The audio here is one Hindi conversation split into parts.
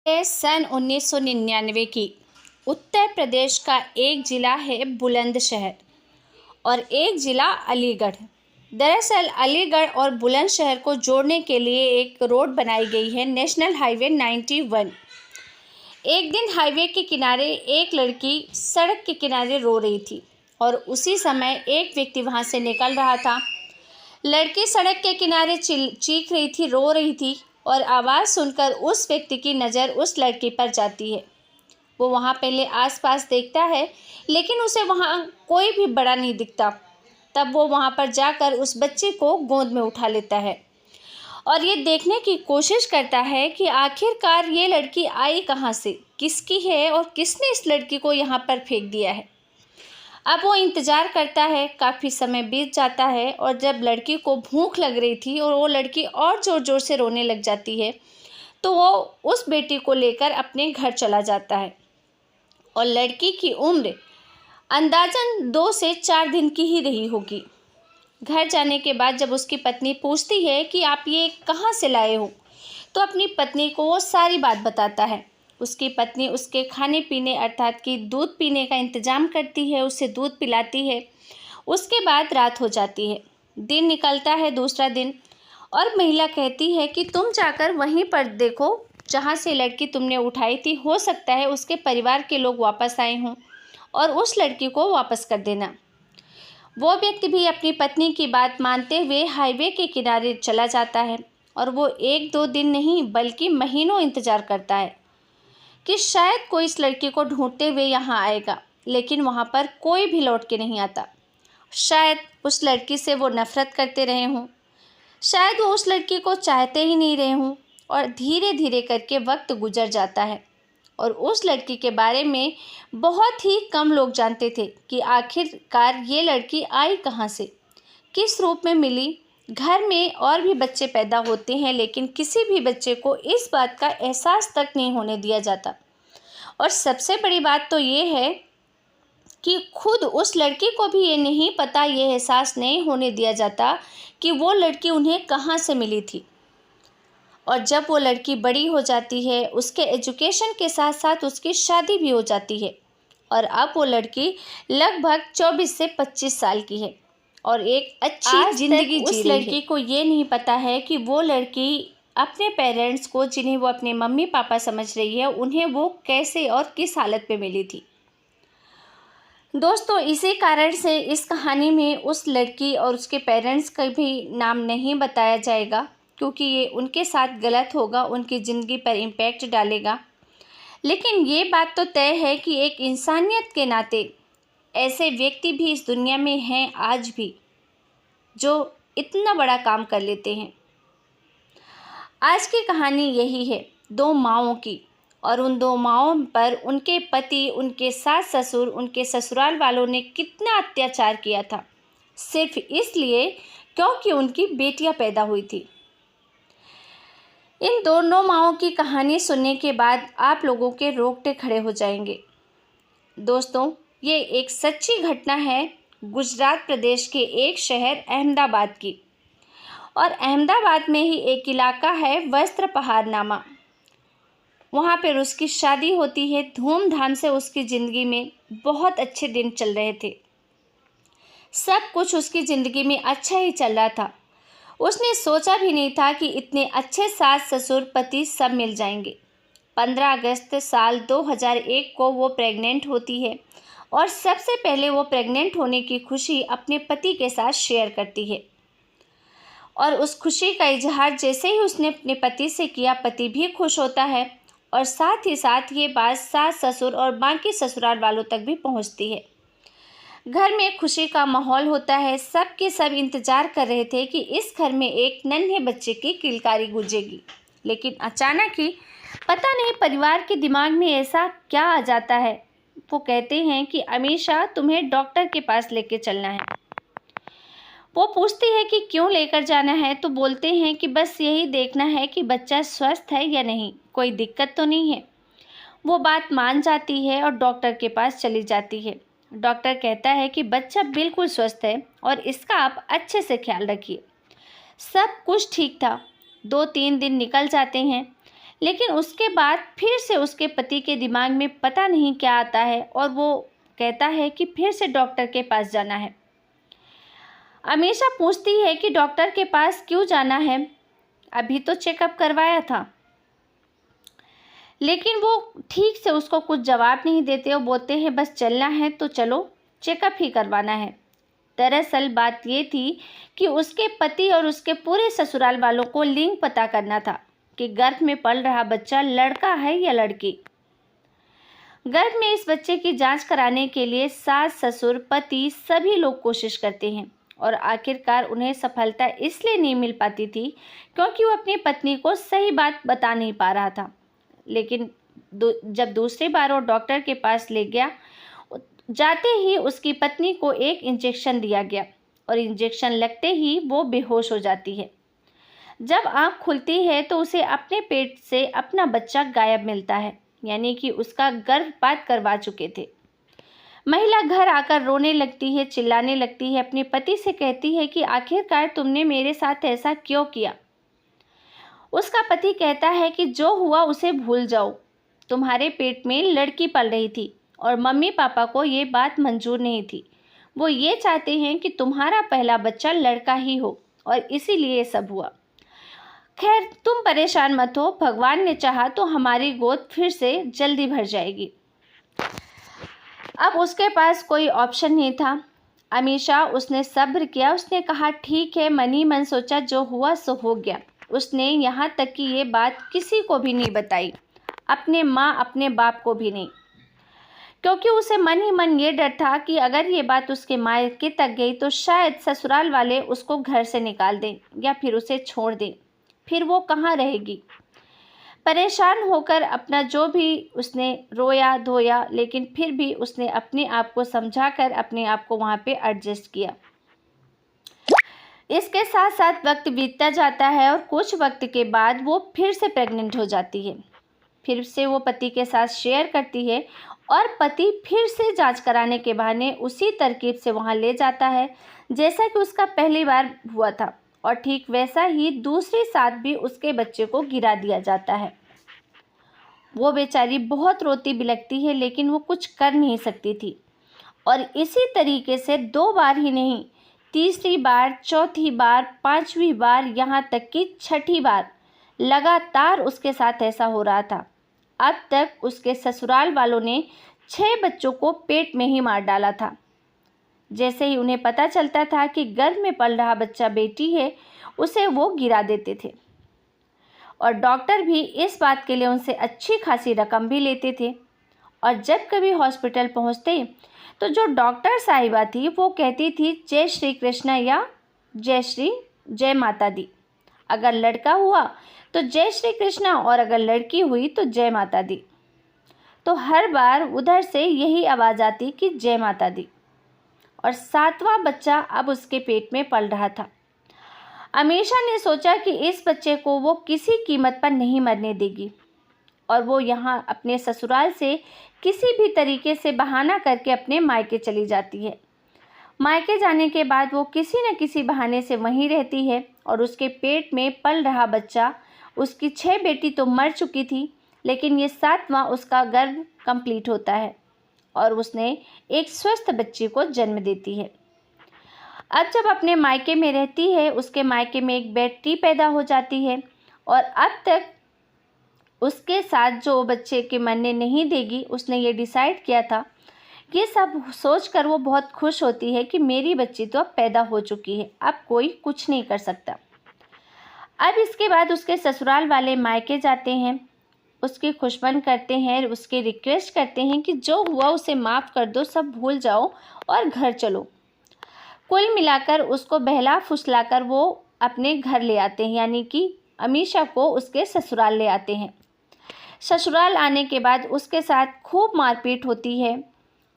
है सन 1999 की। उत्तर प्रदेश का एक ज़िला है बुलंदशहर और एक ज़िला अलीगढ़। दरअसल अलीगढ़ और बुलंदशहर को जोड़ने के लिए एक रोड बनाई गई है, नेशनल हाईवे 91। एक दिन हाईवे के किनारे एक लड़की सड़क के किनारे रो रही थी और उसी समय एक व्यक्ति वहां से निकल रहा था। लड़की सड़क के किनारे चीख रही थी, रो रही थी और आवाज़ सुनकर उस व्यक्ति की नज़र उस लड़की पर जाती है। वो वहाँ पहले आसपास देखता है, लेकिन उसे वहाँ कोई भी बड़ा नहीं दिखता। तब वो वहाँ पर जाकर उस बच्चे को गोद में उठा लेता है और ये देखने की कोशिश करता है कि आखिरकार ये लड़की आई कहाँ से, किसकी है और किसने इस लड़की को यहाँ पर फेंक दिया है। अब वो इंतज़ार करता है, काफ़ी समय बीत जाता है और जब लड़की को भूख लग रही थी और वो लड़की और ज़ोर ज़ोर से रोने लग जाती है, तो वो उस बेटी को लेकर अपने घर चला जाता है। और लड़की की उम्र अंदाज़न 2 से 4 दिन की ही रही होगी। घर जाने के बाद जब उसकी पत्नी पूछती है कि आप ये कहाँ से लाए हो, तो अपनी पत्नी को वो सारी बात बताता है। उसकी पत्नी उसके खाने पीने अर्थात कि दूध पीने का इंतज़ाम करती है, उसे दूध पिलाती है। उसके बाद रात हो जाती है, दिन निकलता है, दूसरा दिन, और महिला कहती है कि तुम जाकर वहीं पर देखो जहाँ से लड़की तुमने उठाई थी, हो सकता है उसके परिवार के लोग वापस आए हों और उस लड़की को वापस कर देना। वो व्यक्ति भी अपनी पत्नी की बात मानते हुए हाईवे के किनारे चला जाता है और वो 1-2 दिन नहीं बल्कि महीनों इंतज़ार करता है कि शायद कोई इस लड़की को ढूंढते हुए यहाँ आएगा, लेकिन वहाँ पर कोई भी लौट के नहीं आता। शायद उस लड़की से वो नफ़रत करते रहे हों, शायद वो उस लड़की को चाहते ही नहीं रहे हों। और धीरे धीरे करके वक्त गुजर जाता है और उस लड़की के बारे में बहुत ही कम लोग जानते थे कि आखिरकार ये लड़की आई कहाँ से, किस रूप में मिली। घर में और भी बच्चे पैदा होते हैं, लेकिन किसी भी बच्चे को इस बात का एहसास तक नहीं होने दिया जाता। और सबसे बड़ी बात तो ये है कि खुद उस लड़की को भी ये नहीं पता, ये एहसास नहीं होने दिया जाता कि वो लड़की उन्हें कहाँ से मिली थी। और जब वो लड़की बड़ी हो जाती है, उसके एजुकेशन के साथ साथ उसकी शादी भी हो जाती है और अब वो लड़की लगभग 24 से 25 साल की है और एक अच्छी ज़िंदगी जी रही है। उस लड़की को ये नहीं पता है कि वो लड़की अपने पेरेंट्स को, जिन्हें वो अपने मम्मी पापा समझ रही है, उन्हें वो कैसे और किस हालत में मिली थी। दोस्तों, इसी कारण से इस कहानी में उस लड़की और उसके पेरेंट्स का भी नाम नहीं बताया जाएगा, क्योंकि ये उनके साथ गलत होगा, उनकी ज़िंदगी पर इम्पैक्ट डालेगा। लेकिन ये बात तो तय है कि एक इंसानियत के नाते ऐसे व्यक्ति भी इस दुनिया में हैं आज भी, जो इतना बड़ा काम कर लेते हैं। आज की कहानी यही है, 2 माँओं की, और उन 2 माँओं पर उनके पति, उनके सास ससुर, उनके ससुराल वालों ने कितना अत्याचार किया था, सिर्फ इसलिए क्योंकि उनकी बेटियां पैदा हुई थी। इन दोनों माँओं की कहानी सुनने के बाद आप लोगों के रोंगटे खड़े हो जाएंगे। दोस्तों, ये एक सच्ची घटना है गुजरात प्रदेश के एक शहर अहमदाबाद की। और अहमदाबाद में ही एक इलाका है वस्त्र पहाड़ नामा। वहाँ पर उसकी शादी होती है, धूमधाम से उसकी ज़िंदगी में बहुत अच्छे दिन चल रहे थे, सब कुछ उसकी ज़िंदगी में अच्छा ही चल रहा था। उसने सोचा भी नहीं था कि इतने अच्छे सास ससुर पति सब मिल जाएंगे। 15 अगस्त साल 2001 को वो प्रेग्नेंट होती है और सबसे पहले वो प्रेग्नेंट होने की खुशी अपने पति के साथ शेयर करती है। और उस खुशी का इजहार जैसे ही उसने अपने पति से किया, पति भी खुश होता है और साथ ही साथ ये बात सास ससुर और बाकी ससुराल वालों तक भी पहुंचती है। घर में खुशी का माहौल होता है, सब के सब इंतज़ार कर रहे थे कि इस घर में एक नन्हे बच्चे की किलकारी गूंजेगी। लेकिन अचानक ही पता नहीं परिवार के दिमाग में ऐसा क्या आ जाता है, वो कहते हैं कि अमीषा, तुम्हें डॉक्टर के पास लेके चलना है। वो पूछती है कि क्यों लेकर जाना है, तो बोलते हैं कि बस यही देखना है कि बच्चा स्वस्थ है या नहीं, कोई दिक्कत तो नहीं है। वो बात मान जाती है और डॉक्टर के पास चली जाती है। डॉक्टर कहता है कि बच्चा बिल्कुल स्वस्थ है और इसका आप अच्छे से ख्याल रखिए। सब कुछ ठीक था। 2-3 दिन निकल जाते हैं, लेकिन उसके बाद फिर से उसके पति के दिमाग में पता नहीं क्या आता है और वो कहता है कि फिर से डॉक्टर के पास जाना है। अमीषा पूछती है कि डॉक्टर के पास क्यों जाना है, अभी तो चेकअप करवाया था। लेकिन वो ठीक से उसको कुछ जवाब नहीं देते और बोलते हैं बस चलना है तो चलो, चेकअप ही करवाना है। दरअसल बात ये थी कि उसके पति और उसके पूरे ससुराल वालों को लिंग पता करना था कि गर्भ में पल रहा बच्चा लड़का है या लड़की। गर्भ में इस बच्चे की जांच कराने के लिए सास, ससुर, पति सभी लोग कोशिश करते हैं और आखिरकार उन्हें सफलता इसलिए नहीं मिल पाती थी क्योंकि वो अपनी पत्नी को सही बात बता नहीं पा रहा था। लेकिन जब दूसरी बार वो डॉक्टर के पास ले गया, जाते ही उसकी पत्नी को एक इंजेक्शन दिया गया और इंजेक्शन लगते ही वो बेहोश हो जाती है। जब आँख खुलती है तो उसे अपने पेट से अपना बच्चा गायब मिलता है, यानी कि उसका गर्भपात करवा चुके थे। महिला घर आकर रोने लगती है, चिल्लाने लगती है, अपने पति से कहती है कि आखिरकार तुमने मेरे साथ ऐसा क्यों किया। उसका पति कहता है कि जो हुआ उसे भूल जाओ, तुम्हारे पेट में लड़की पल रही थी और मम्मी पापा को ये बात मंजूर नहीं थी। वो ये चाहते हैं कि तुम्हारा पहला बच्चा लड़का ही हो और इसीलिए ये सब हुआ। खैर तुम परेशान मत हो, भगवान ने चाहा तो हमारी गोद फिर से जल्दी भर जाएगी। अब उसके पास कोई ऑप्शन नहीं था। अमीषा, उसने सब्र किया, उसने कहा ठीक है, मन ही मन सोचा जो हुआ सो हो गया। उसने यहाँ तक कि ये बात किसी को भी नहीं बताई, अपने माँ अपने बाप को भी नहीं, क्योंकि उसे मन ही मन ये डर था कि अगर ये बात उसके मायके तक गई तो शायद ससुराल वाले उसको घर से निकाल दें या फिर उसे छोड़ दें, फिर वो कहाँ रहेगी। परेशान होकर अपना जो भी उसने रोया धोया, लेकिन फिर भी उसने अपने आप को समझाकर अपने आप को वहाँ पे एडजस्ट किया। इसके साथ साथ वक्त बीतता जाता है और कुछ वक्त के बाद वो फिर से प्रेग्नेंट हो जाती है। फिर से वो पति के साथ शेयर करती है और पति फिर से जांच कराने के बहाने उसी तरकीब से वहाँ ले जाता है जैसा कि उसका पहली बार हुआ था और ठीक वैसा ही दूसरी साथ भी उसके बच्चे को गिरा दिया जाता है। वो बेचारी बहुत रोती बिलखती है लेकिन वो कुछ कर नहीं सकती थी और इसी तरीके से 2 बार ही नहीं, तीसरी बार, चौथी बार, 5वीं बार, यहाँ तक कि 6ठी बार लगातार उसके साथ ऐसा हो रहा था। अब तक उसके ससुराल वालों ने 6 बच्चों को पेट में ही मार डाला था। जैसे ही उन्हें पता चलता था कि गर्भ में पल रहा बच्चा बेटी है, उसे वो गिरा देते थे और डॉक्टर भी इस बात के लिए उनसे अच्छी खासी रकम भी लेते थे। और जब कभी हॉस्पिटल पहुंचते तो जो डॉक्टर साहिबा थी वो कहती थी जय श्री कृष्णा या जय माता दी। अगर लड़का हुआ तो जय श्री कृष्णा और अगर लड़की हुई तो जय माता दी। तो हर बार उधर से यही आवाज़ आती कि जय माता दी। और 7वां बच्चा अब उसके पेट में पल रहा था। अमीषा ने सोचा कि इस बच्चे को वो किसी कीमत पर नहीं मरने देगी और वो यहाँ अपने ससुराल से किसी भी तरीके से बहाना करके अपने मायके चली जाती है। मायके जाने के बाद वो किसी न किसी बहाने से वहीं रहती है और उसके पेट में पल रहा बच्चा, उसकी 6 बेटी तो मर चुकी थी लेकिन ये 7वां उसका गर्भ कंप्लीट होता है और उसने एक स्वस्थ बच्चे को जन्म देती है। अब जब अपने मायके में रहती है, उसके मायके में एक बेटी पैदा हो जाती है और अब तक उसके साथ जो बच्चे के मरने नहीं देगी, उसने ये डिसाइड किया था। ये सब सोचकर वो बहुत खुश होती है कि मेरी बच्ची तो अब पैदा हो चुकी है, अब कोई कुछ नहीं कर सकता। अब इसके बाद उसके ससुराल वाले मायके जाते हैं, उसकी खुशबन करते हैं, उसके रिक्वेस्ट करते हैं कि जो हुआ उसे माफ़ कर दो, सब भूल जाओ और घर चलो। कुल मिलाकर उसको बहला फुसलाकर वो अपने घर ले आते हैं, यानी कि अमीषा को उसके ससुराल ले आते हैं। ससुराल आने के बाद उसके साथ खूब मारपीट होती है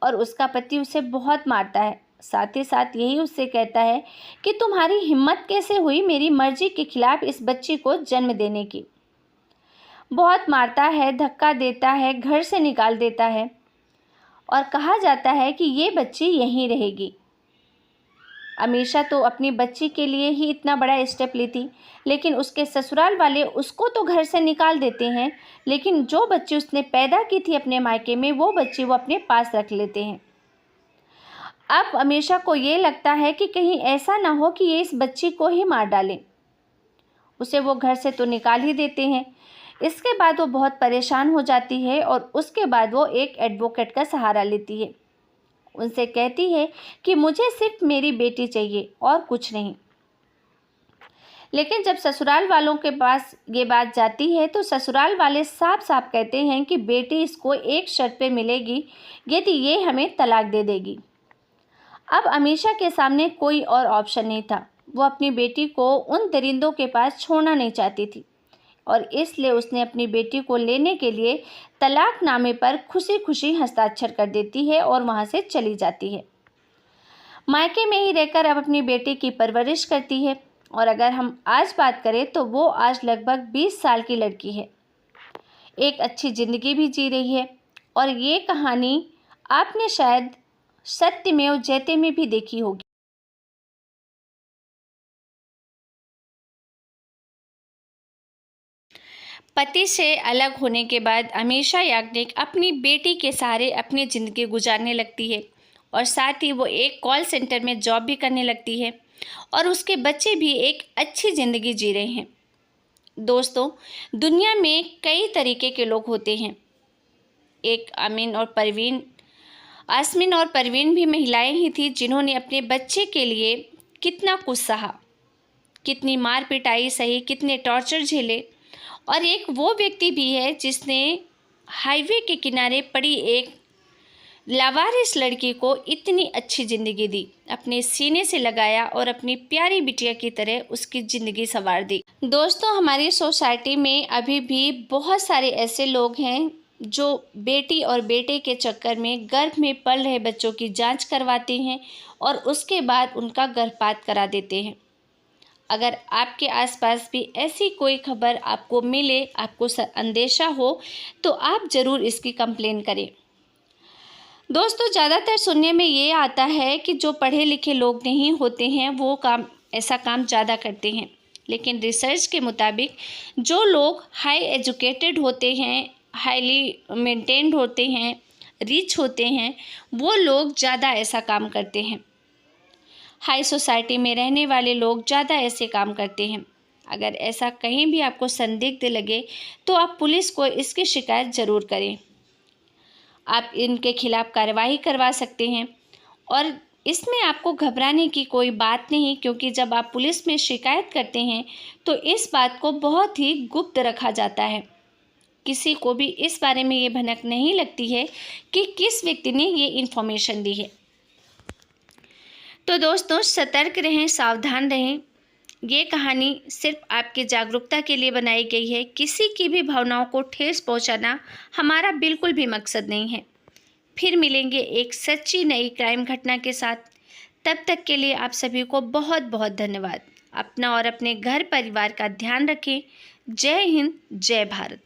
और उसका पति उसे बहुत मारता है। साथ ही साथ यही उससे कहता है कि तुम्हारी हिम्मत कैसे हुई मेरी मर्जी के खिलाफ इस बच्ची को जन्म देने की। बहुत मारता है, धक्का देता है, घर से निकाल देता है और कहा जाता है कि ये बच्ची यहीं रहेगी। अमीषा तो अपनी बच्ची के लिए ही इतना बड़ा स्टेप लेती, लेकिन उसके ससुराल वाले उसको तो घर से निकाल देते हैं, लेकिन जो बच्ची उसने पैदा की थी अपने मायके में, वो बच्ची वो अपने पास रख लेते हैं। अब अमीषा को ये लगता है कि कहीं ऐसा ना हो कि ये इस बच्ची को ही मार डालें। उसे वो घर से तो निकाल ही देते हैं। इसके बाद वो बहुत परेशान हो जाती है और उसके बाद वो एक एडवोकेट का सहारा लेती है। उनसे कहती है कि मुझे सिर्फ मेरी बेटी चाहिए और कुछ नहीं। लेकिन जब ससुराल वालों के पास ये बात जाती है तो ससुराल वाले साफ साफ कहते हैं कि बेटी इसको एक शर्त पे मिलेगी, यदि ये हमें तलाक दे देगी। अब अमीषा के सामने कोई और ऑप्शन नहीं था। वो अपनी बेटी को उन दरिंदों के पास छोड़ना नहीं चाहती थी और इसलिए उसने अपनी बेटी को लेने के लिए तलाकनामे पर खुशी खुशी हस्ताक्षर कर देती है और वहाँ से चली जाती है। मायके में ही रहकर अब अपनी बेटी की परवरिश करती है और अगर हम आज बात करें तो वो आज लगभग 20 साल की लड़की है, एक अच्छी ज़िंदगी भी जी रही है। और ये कहानी आपने शायद सत्यमेव जयते में भी देखी होगी। पति से अलग होने के बाद अमीषा याग्निक अपनी बेटी के सहारे अपनी ज़िंदगी गुजारने लगती है और साथ ही वो एक कॉल सेंटर में जॉब भी करने लगती है और उसके बच्चे भी एक अच्छी ज़िंदगी जी रहे हैं। दोस्तों, दुनिया में कई तरीके के लोग होते हैं। एक आसमीन और परवीन भी महिलाएं ही थी जिन्होंने अपने बच्चे के लिए कितना कुछ सहा, कितनी मार पिटाई सही, कितने टॉर्चर झेले। और एक वो व्यक्ति भी है जिसने हाईवे के किनारे पड़ी एक लावारिस लड़की को इतनी अच्छी ज़िंदगी दी, अपने सीने से लगाया और अपनी प्यारी बिटिया की तरह उसकी ज़िंदगी संवार दी। दोस्तों, हमारी सोसाइटी में अभी भी बहुत सारे ऐसे लोग हैं जो बेटी और बेटे के चक्कर में गर्भ में पल रहे बच्चों की जांच करवाते हैं और उसके बाद उनका गर्भपात करा देते हैं। अगर आपके आसपास भी ऐसी कोई खबर आपको मिले, आपको अंदेशा हो, तो आप ज़रूर इसकी कंप्लेन करें। दोस्तों, ज़्यादातर सुनने में ये आता है कि जो पढ़े लिखे लोग नहीं होते हैं वो ऐसा काम ज़्यादा करते हैं, लेकिन रिसर्च के मुताबिक जो लोग हाई एजुकेटेड होते हैं, हाईली मेंटेन्ड होते हैं, रिच होते हैं, वो लोग ज़्यादा ऐसा काम करते हैं। हाई सोसाइटी में रहने वाले लोग ज़्यादा ऐसे काम करते हैं। अगर ऐसा कहीं भी आपको संदिग्ध लगे तो आप पुलिस को इसकी शिकायत ज़रूर करें। आप इनके खिलाफ़ कार्रवाई करवा सकते हैं और इसमें आपको घबराने की कोई बात नहीं, क्योंकि जब आप पुलिस में शिकायत करते हैं तो इस बात को बहुत ही गुप्त रखा जाता है। किसी को भी इस बारे में ये भनक नहीं लगती है कि किस व्यक्ति ने ये इन्फॉर्मेशन दी है। तो दोस्तों, सतर्क रहें, सावधान रहें। ये कहानी सिर्फ आपकी जागरूकता के लिए बनाई गई है। किसी की भी भावनाओं को ठेस पहुंचाना हमारा बिल्कुल भी मकसद नहीं है। फिर मिलेंगे एक सच्ची नई क्राइम घटना के साथ। तब तक के लिए आप सभी को बहुत बहुत धन्यवाद। अपना और अपने घर परिवार का ध्यान रखें। जय हिंद, जय भारत।